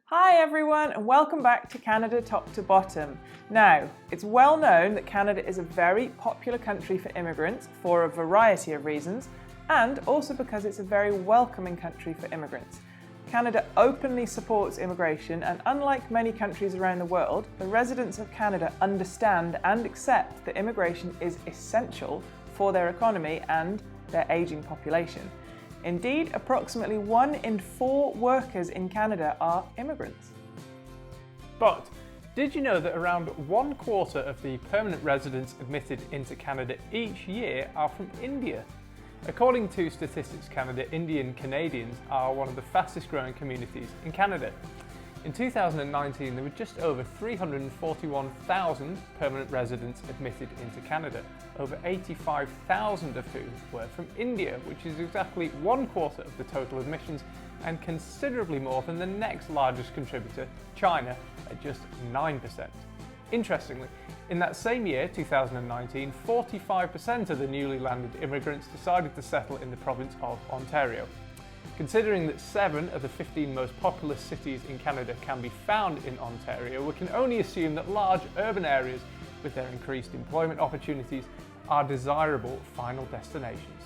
Hi everyone and welcome back to Canada Top to Bottom. Now, it's well known that Canada is a very popular country for immigrants for a variety of reasons, and also because it's a very welcoming country for immigrants. Canada openly supports immigration, and unlike many countries around the world, the residents of Canada understand and accept that immigration is essential for their economy and their ageing population. Indeed, approximately 1 in 4 workers in Canada are immigrants. But did you know that around 1/4 of the permanent residents admitted into Canada each year are from India? According to Statistics Canada, Indian Canadians are one of the fastest growing communities in Canada. In 2019, there were just over 341,000 permanent residents admitted into Canada, over 85,000 of whom were from India, which is exactly 1/4 of the total admissions and considerably more than the next largest contributor, China, at just 9%. Interestingly, in that same year, 2019, 45% of the newly landed immigrants decided to settle in the province of Ontario. Considering that 7 of the 15 most populous cities in Canada can be found in Ontario, we can only assume that large urban areas with their increased employment opportunities are desirable final destinations.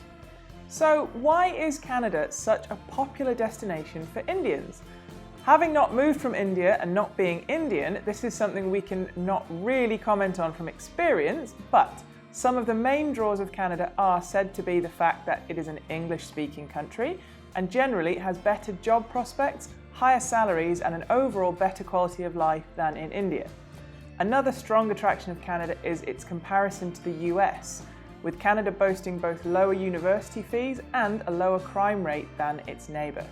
So why is Canada such a popular destination for Indians? Having not moved from India and not being Indian, this is something we can not really comment on from experience, but some of the main draws of Canada are said to be the fact that it is an English-speaking country and generally has better job prospects, higher salaries and an overall better quality of life than in India. Another strong attraction of Canada is its comparison to the US, with Canada boasting both lower university fees and a lower crime rate than its neighbour.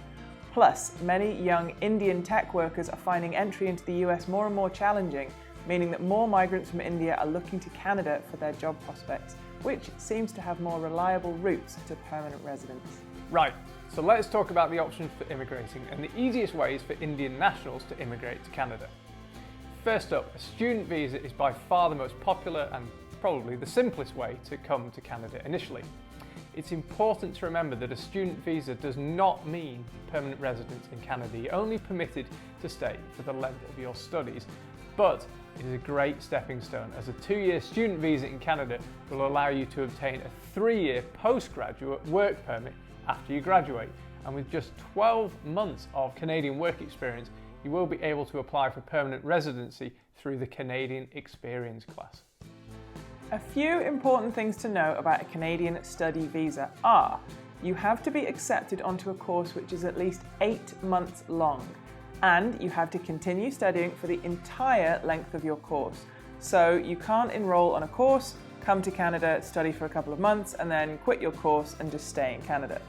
Plus, many young Indian tech workers are finding entry into the US more and more challenging, meaning that more migrants from India are looking to Canada for their job prospects, which seems to have more reliable routes to permanent residence. Right, so let's talk about the options for immigrating and the easiest ways for Indian nationals to immigrate to Canada. First up, a student visa is by far the most popular and probably the simplest way to come to Canada initially. It's important to remember that a student visa does not mean permanent residence in Canada. You're only permitted to stay for the length of your studies, but it is a great stepping stone as a 2-year student visa in Canada will allow you to obtain a 3-year postgraduate work permit after you graduate. And with just 12 months of Canadian work experience, you will be able to apply for permanent residency through the Canadian Experience class. A few important things to know about a Canadian study visa are: you have to be accepted onto a course which is at least 8 months long, and you have to continue studying for the entire length of your course. So you can't enroll on a course, come to Canada, study for a couple of months, and then quit your course and just stay in Canada.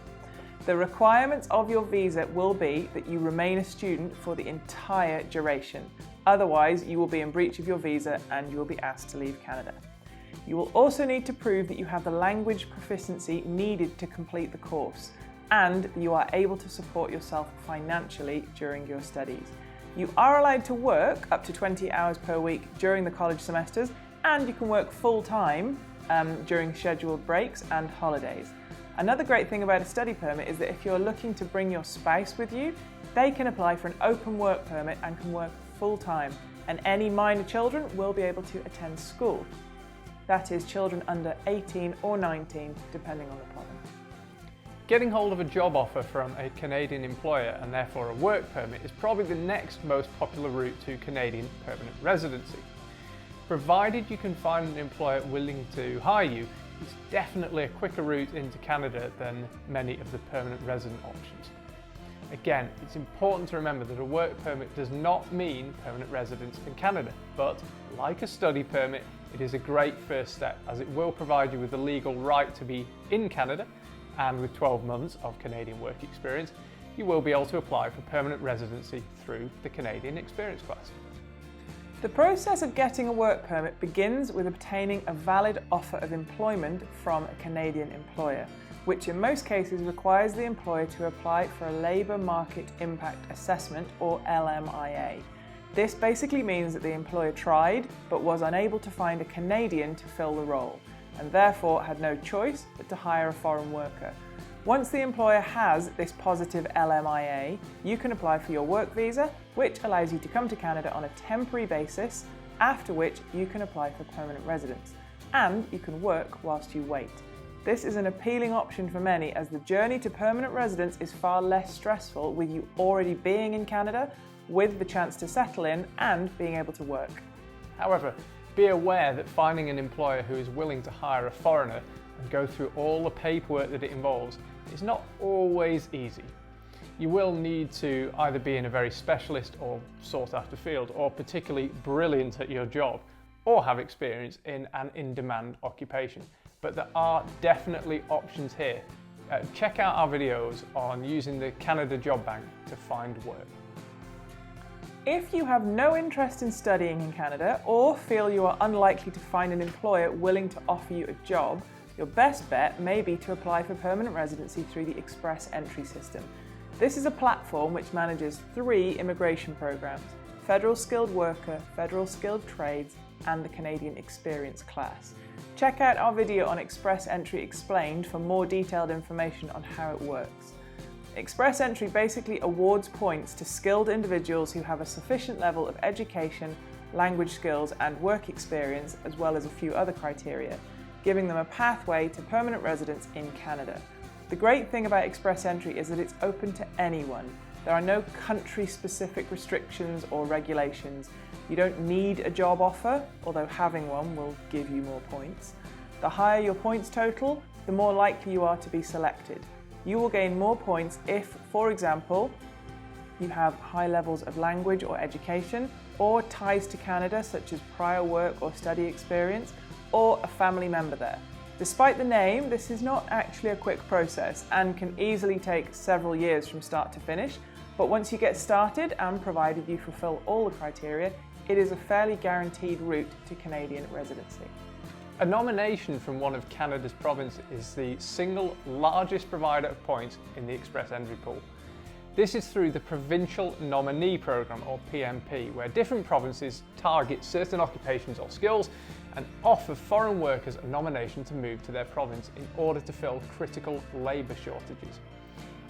The requirements of your visa will be that you remain a student for the entire duration. Otherwise, you will be in breach of your visa and you will be asked to leave Canada. You will also need to prove that you have the language proficiency needed to complete the course and that you are able to support yourself financially during your studies. You are allowed to work up to 20 hours per week during the college semesters, and you can work full-time during scheduled breaks and holidays. Another great thing about a study permit is that if you're looking to bring your spouse with you, they can apply for an open work permit and can work full-time, and any minor children will be able to attend school. That is, children under 18 or 19, depending on the province. Getting hold of a job offer from a Canadian employer and therefore a work permit is probably the next most popular route to Canadian permanent residency. Provided you can find an employer willing to hire you, it's definitely a quicker route into Canada than many of the permanent resident options. Again, it's important to remember that a work permit does not mean permanent residence in Canada, but like a study permit, it is a great first step as it will provide you with the legal right to be in Canada, and with 12 months of Canadian work experience, you will be able to apply for permanent residency through the Canadian Experience class. The process of getting a work permit begins with obtaining a valid offer of employment from a Canadian employer, which in most cases requires the employer to apply for a Labour Market Impact Assessment, or LMIA. This basically means that the employer tried but was unable to find a Canadian to fill the role, and therefore had no choice but to hire a foreign worker. Once the employer has this positive LMIA, you can apply for your work visa, which allows you to come to Canada on a temporary basis, after which you can apply for permanent residence. And you can work whilst you wait. This is an appealing option for many, as the journey to permanent residence is far less stressful with you already being in Canada, with the chance to settle in and being able to work. However, be aware that finding an employer who is willing to hire a foreigner and go through all the paperwork that it involves is not always easy. You will need to either be in a very specialist or sought after field, or particularly brilliant at your job, or have experience in an in-demand occupation. But there are definitely options here. Check out our videos on using the Canada Job Bank to find work. If you have no interest in studying in Canada, or feel you are unlikely to find an employer willing to offer you a job, your best bet may be to apply for permanent residency through the Express Entry system. This is a platform which manages 3 immigration programs: Federal Skilled Worker, Federal Skilled Trades, and the Canadian Experience class. Check out our video on Express Entry Explained for more detailed information on how it works. Express Entry basically awards points to skilled individuals who have a sufficient level of education, language skills, and work experience, as well as a few other criteria, giving them a pathway to permanent residence in Canada. The great thing about Express Entry is that it's open to anyone. There are no country-specific restrictions or regulations. You don't need a job offer, although having one will give you more points. The higher your points total, the more likely you are to be selected. You will gain more points if, for example, you have high levels of language or education, or ties to Canada such as prior work or study experience, or a family member there. Despite the name, this is not actually a quick process and can easily take several years from start to finish, but once you get started, and provided you fulfill all the criteria, it is a fairly guaranteed route to Canadian residency. A nomination from one of Canada's provinces is the single largest provider of points in the Express Entry pool. This is through the Provincial Nominee Programme, or PNP, where different provinces target certain occupations or skills and offer foreign workers a nomination to move to their province in order to fill critical labour shortages.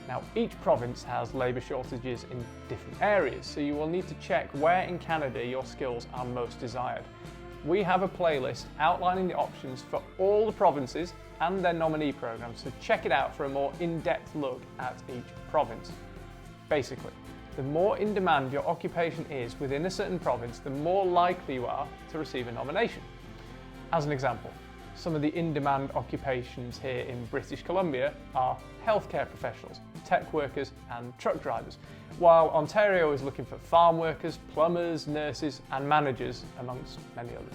Now, each province has labour shortages in different areas, so you will need to check where in Canada your skills are most desired. We have a playlist outlining the options for all the provinces and their nominee programs, so check it out for a more in-depth look at each province. Basically, the more in demand your occupation is within a certain province, the more likely you are to receive a nomination. As an example, some of the in-demand occupations here in British Columbia are healthcare professionals, tech workers and truck drivers, while Ontario is looking for farm workers, plumbers, nurses and managers, amongst many others.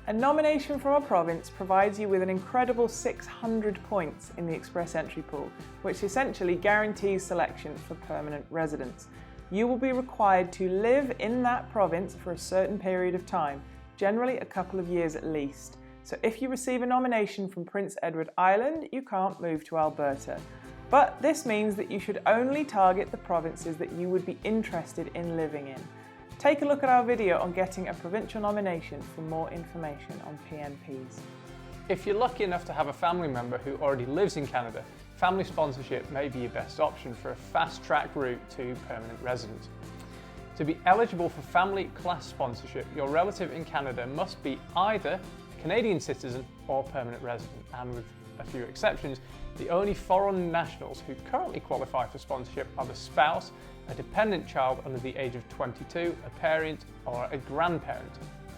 A nomination from a province provides you with an incredible 600 points in the Express Entry pool, which essentially guarantees selection for permanent residence. You will be required to live in that province for a certain period of time, generally a couple of years at least. So if you receive a nomination from Prince Edward Island, you can't move to Alberta. But this means that you should only target the provinces that you would be interested in living in. Take a look at our video on getting a provincial nomination for more information on PNPs. If you're lucky enough to have a family member who already lives in Canada, family sponsorship may be your best option for a fast-track route to permanent residence. To be eligible for family class sponsorship, your relative in Canada must be either a Canadian citizen or permanent resident, and with a few exceptions, the only foreign nationals who currently qualify for sponsorship are the spouse, a dependent child under the age of 22, a parent or a grandparent.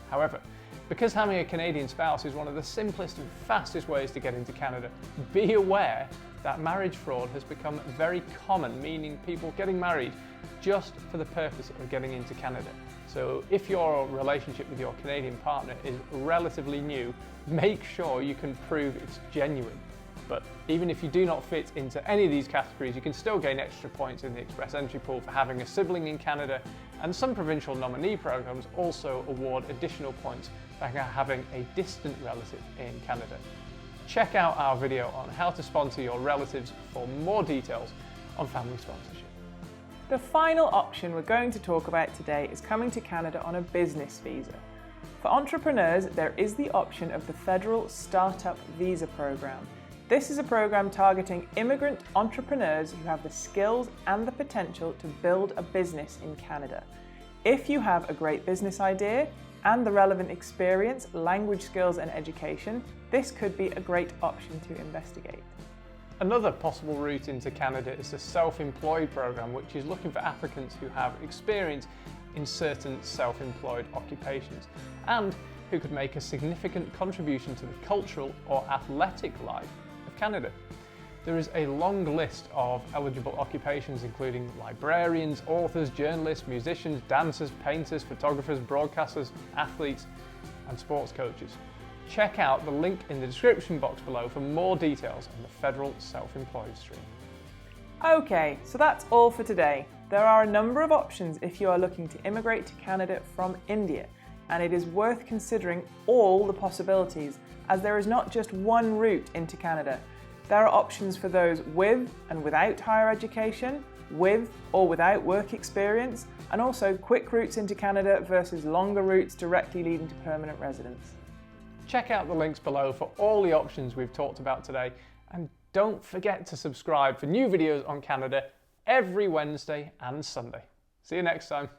However, because having a Canadian spouse is one of the simplest and fastest ways to get into Canada, be aware that marriage fraud has become very common, meaning people getting married just for the purpose of getting into Canada. So if your relationship with your Canadian partner is relatively new, make sure you can prove it's genuine. But even if you do not fit into any of these categories, you can still gain extra points in the Express Entry pool for having a sibling in Canada, and some provincial nominee programs also award additional points for having a distant relative in Canada. Check out our video on how to sponsor your relatives for more details on family sponsorship. The final option we're going to talk about today is coming to Canada on a business visa. For entrepreneurs, there is the option of the Federal Startup Visa Program. This is a program targeting immigrant entrepreneurs who have the skills and the potential to build a business in Canada. If you have a great business idea and the relevant experience, language skills and education, this could be a great option to investigate. Another possible route into Canada is the self-employed program, which is looking for applicants who have experience in certain self-employed occupations and who could make a significant contribution to the cultural or athletic life of Canada. There is a long list of eligible occupations including librarians, authors, journalists, musicians, dancers, painters, photographers, broadcasters, athletes and sports coaches. Check out the link in the description box below for more details on the federal self-employed stream. Okay, so that's all for today. There are a number of options if you are looking to immigrate to Canada from India, and it is worth considering all the possibilities, as there is not just one route into Canada. There are options for those with and without higher education, with or without work experience, and also quick routes into Canada versus longer routes directly leading to permanent residence. Check out the links below for all the options we've talked about today, and don't forget to subscribe for new videos on Canada every Wednesday and Sunday. See you next time.